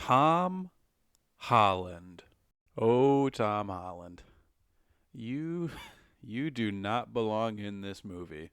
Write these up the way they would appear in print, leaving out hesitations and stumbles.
Tom Holland. Oh, Tom Holland. You you do not belong in this movie.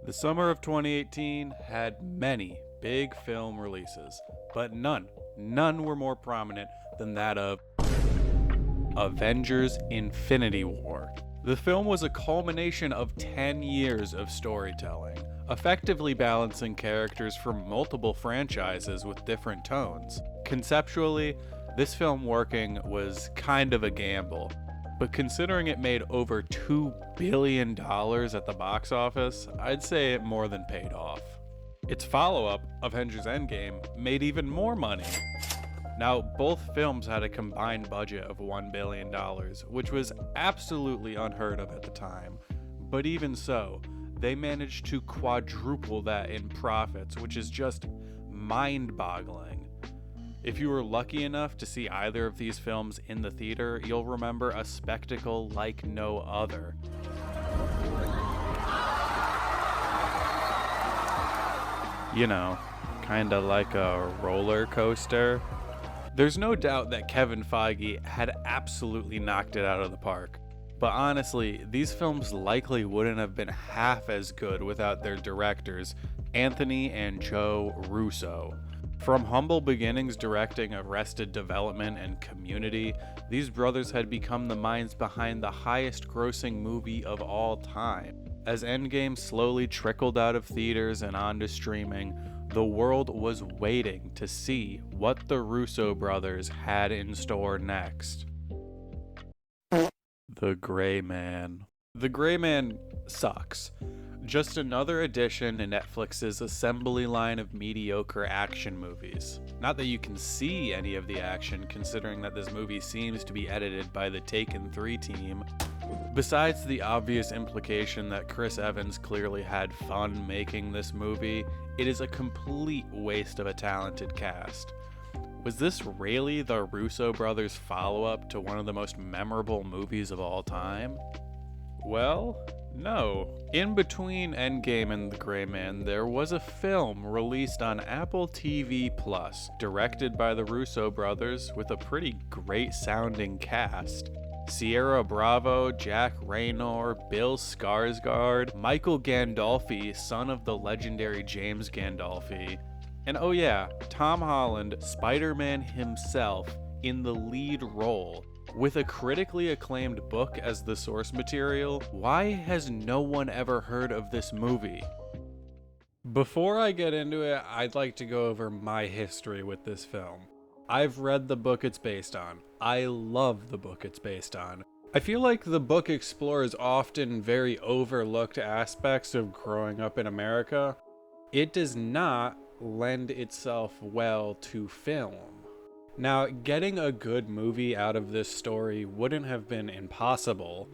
The summer of 2018 had many big film releases, but none were more prominent than that of Avengers Infinity War. The film was a culmination of 10 years of storytelling, effectively balancing characters from multiple franchises with different tones. Conceptually, this film working was kind of a gamble, but considering it made over $2 billion at the box office, I'd say it more than paid off. Its follow-up, Avengers Endgame, made even more money. Now, both films had a combined budget of $1 billion, which was absolutely unheard of at the time. But even so, they managed to quadruple that in profits, which is just mind-boggling. If you were lucky enough to see either of these films in the theater, you'll remember a spectacle like no other. You know, kinda like a roller coaster. There's no doubt that Kevin Feige had absolutely knocked it out of the park. But honestly, these films likely wouldn't have been half as good without their directors, Anthony and Joe Russo. From humble beginnings directing Arrested Development and Community, these brothers had become the minds behind the highest grossing movie of all time. As Endgame slowly trickled out of theaters and onto streaming, the world was waiting to see what the Russo brothers had in store next. The Gray Man. The Gray Man sucks. Just another addition to Netflix's assembly line of mediocre action movies. Not that you can see any of the action, considering that this movie seems to be edited by the Taken 3 team. Besides the obvious implication that Chris Evans clearly had fun making this movie, it is a complete waste of a talented cast. Was this really the Russo brothers' follow-up to one of the most memorable movies of all time? Well, no. In between Endgame and The Gray Man, there was a film released on Apple TV+, directed by the Russo brothers with a pretty great-sounding cast. Sierra Bravo, Jack Raynor, Bill Skarsgård, Michael Gandolfini, son of the legendary James Gandolfini, and oh yeah, Tom Holland, Spider-Man himself, in the lead role. With a critically acclaimed book as the source material, why has no one ever heard of this movie? Before I get into it, I'd like to go over my history with this film. I've read the book it's based on. I love the book it's based on. I feel like the book explores often very overlooked aspects of growing up in America. It does not lend itself well to film. Now, getting a good movie out of this story wouldn't have been impossible,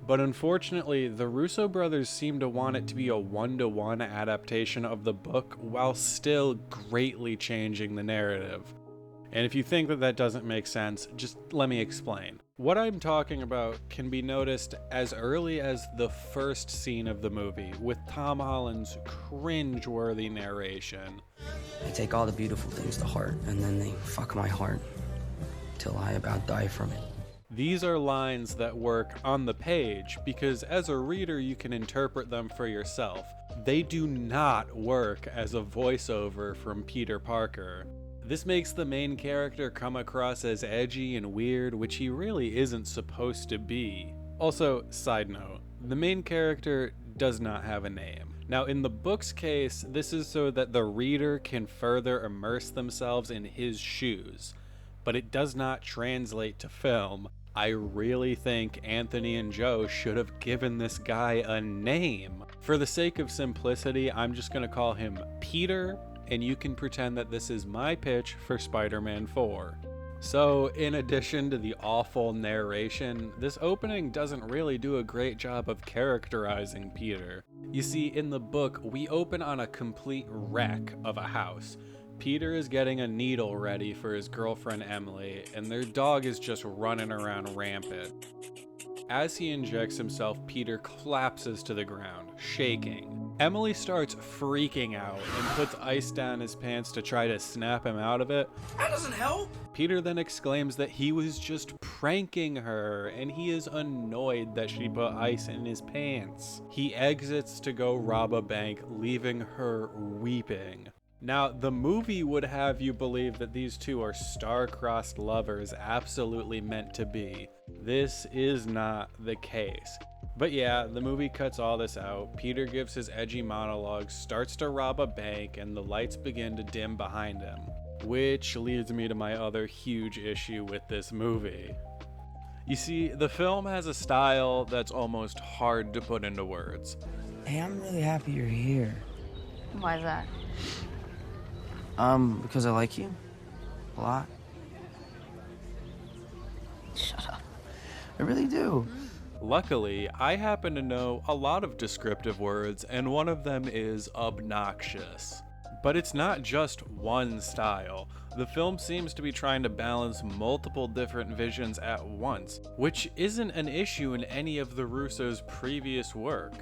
but unfortunately, the Russo brothers seem to want it to be a one-to-one adaptation of the book while still greatly changing the narrative. And if you think that that doesn't make sense, just let me explain. What I'm talking about can be noticed as early as the first scene of the movie, with Tom Holland's cringe-worthy narration. They take all the beautiful things to heart, and then they fuck my heart till I about die from it. These are lines that work on the page because as a reader you can interpret them for yourself. They do not work as a voiceover from Peter Parker. This makes the main character come across as edgy and weird, which he really isn't supposed to be. Also, side note, the main character does not have a name. Now, in the book's case, this is so that the reader can further immerse themselves in his shoes, but it does not translate to film. I really think Anthony and Joe should have given this guy a name. For the sake of simplicity, I'm just gonna call him Peter, and you can pretend that this is my pitch for Spider-Man 4. So, in addition to the awful narration, this opening doesn't really do a great job of characterizing Peter. You see, in the book, we open on a complete wreck of a house. Peter is getting a needle ready for his girlfriend Emily, and their dog is just running around rampant. As he injects himself, Peter collapses to the ground, shaking. Emily starts freaking out and puts ice down his pants to try to snap him out of it. That doesn't help. Peter then exclaims that he was just pranking her, and he is annoyed that she put ice in his pants. He exits to go rob a bank, leaving her weeping. Now, the movie would have you believe that these two are star-crossed lovers absolutely meant to be. This is not the case. But yeah, the movie cuts all this out. Peter gives his edgy monologue, starts to rob a bank, and the lights begin to dim behind him. Which leads me to my other huge issue with this movie. You see, the film has a style that's almost hard to put into words. Hey, I'm really happy you're here. Why is that? Because I like you. A lot. Shut up. I really do. Luckily, I happen to know a lot of descriptive words, and one of them is obnoxious. But it's not just one style. The film seems to be trying to balance multiple different visions at once, which isn't an issue in any of the Russos' previous work.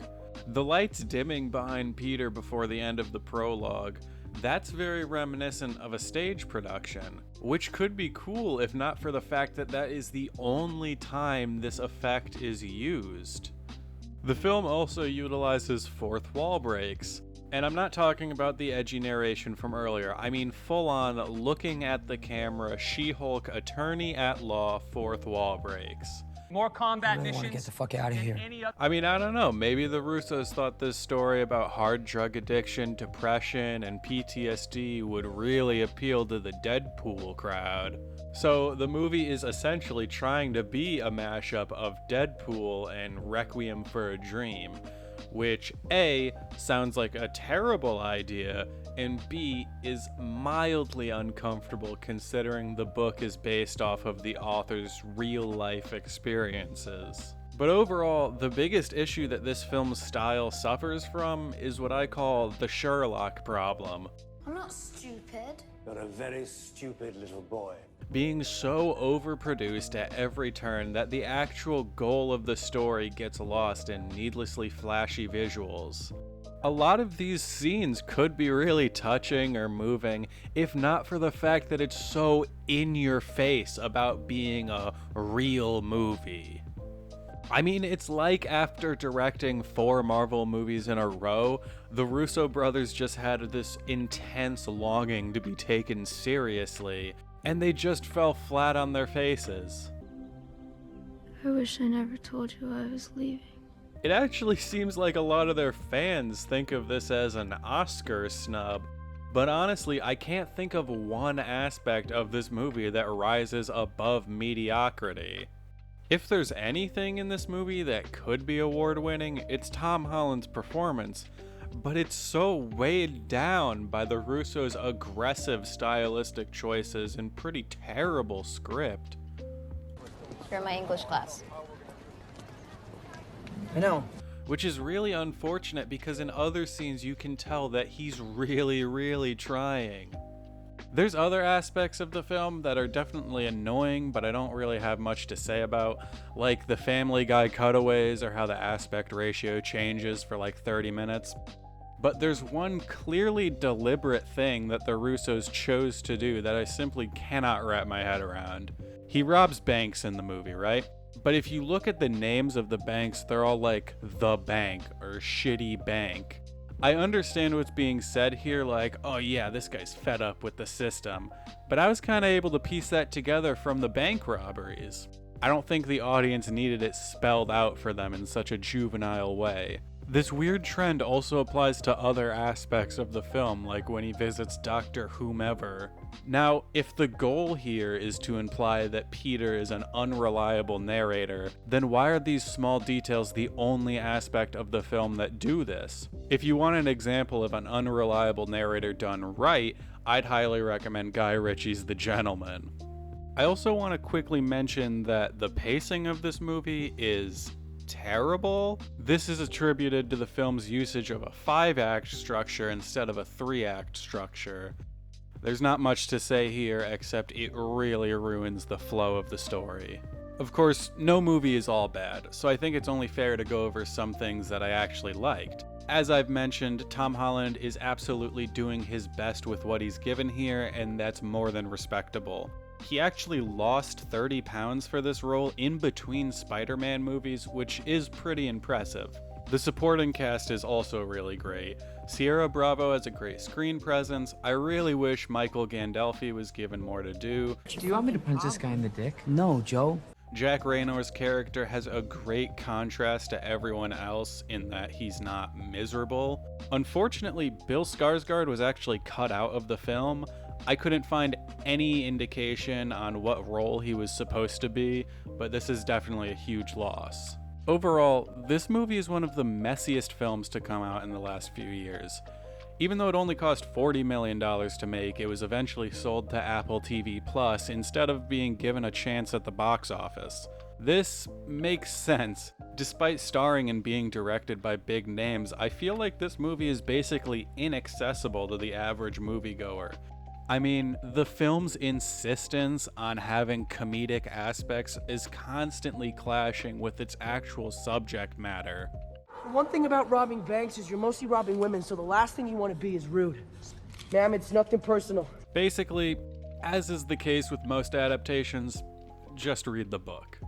The lights dimming behind Peter before the end of the prologue, that's very reminiscent of a stage production, which could be cool if not for the fact that that is the only time this effect is used. The film also utilizes fourth wall breaks, and I'm not talking about the edgy narration from earlier. I mean full on looking at the camera, She-Hulk attorney at law fourth wall breaks. More combat I missions. want to get the fuck out of here. I mean, I don't know, maybe the Russos thought this story about hard drug addiction, depression, and PTSD would really appeal to the Deadpool crowd. So the movie is essentially trying to be a mashup of Deadpool and Requiem for a Dream, which A, sounds like a terrible idea, and B, is mildly uncomfortable considering the book is based off of the author's real-life experiences. But overall, the biggest issue that this film's style suffers from is what I call the Sherlock problem. I'm not stupid. You're a very stupid little boy. Being so overproduced at every turn that the actual goal of the story gets lost in needlessly flashy visuals. A lot of these scenes could be really touching or moving, if not for the fact that it's so in your face about being a real movie. I mean, it's like after directing 4 Marvel movies in a row, the Russo brothers just had this intense longing to be taken seriously, and they just fell flat on their faces. I wish I never told you I was leaving. It actually seems like a lot of their fans think of this as an Oscar snub, but honestly, I can't think of one aspect of this movie that rises above mediocrity. If there's anything in this movie that could be award-winning, it's Tom Holland's performance, but it's so weighed down by the Russos' aggressive stylistic choices and pretty terrible script. You're in my English class. I know. Which is really unfortunate because in other scenes you can tell that he's really trying. There's other aspects of the film that are definitely annoying, but I don't really have much to say about, like the Family Guy cutaways or how the aspect ratio changes for like 30 minutes. But there's one clearly deliberate thing that the Russos chose to do that I simply cannot wrap my head around. He robs banks in the movie, right? But if you look at the names of the banks, they're all like The Bank or Shitty Bank. I understand what's being said here, like, oh yeah, this guy's fed up with the system, but I was kind of able to piece that together from the bank robberies. I don't think the audience needed it spelled out for them in such a juvenile way. This weird trend also applies to other aspects of the film, like when he visits Dr. Whomever. Now, if the goal here is to imply that Peter is an unreliable narrator, then why are these small details the only aspect of the film that do this? If you want an example of an unreliable narrator done right, I'd highly recommend Guy Ritchie's The Gentleman. I also want to quickly mention that the pacing of this movie is terrible. This is attributed to the film's usage of a 5-act structure instead of a 3-act structure. There's not much to say here except it really ruins the flow of the story. Of course, no movie is all bad, so I think it's only fair to go over some things that I actually liked. As I've mentioned, Tom Holland is absolutely doing his best with what he's given here, and that's more than respectable. He actually lost 30 pounds for this role in between Spider-Man movies, which is pretty impressive. The supporting cast is also really great. Sierra Bravo has a great screen presence. I really wish Michael Gandolfini was given more to do. Do you want me to punch this guy in the dick? No, Joe. Jack Raynor's character has a great contrast to everyone else in that he's not miserable. Unfortunately, Bill Skarsgård was actually cut out of the film. I couldn't find any indication on what role he was supposed to be, but this is definitely a huge loss. Overall, this movie is one of the messiest films to come out in the last few years. Even though it only cost $40 million to make, it was eventually sold to Apple TV Plus instead of being given a chance at the box office. This makes sense. Despite starring and being directed by big names, I feel like this movie is basically inaccessible to the average moviegoer. I mean, the film's insistence on having comedic aspects is constantly clashing with its actual subject matter. The one thing about robbing banks is you're mostly robbing women, so the last thing you want to be is rude. Ma'am, it's nothing personal. Basically, as is the case with most adaptations, just read the book.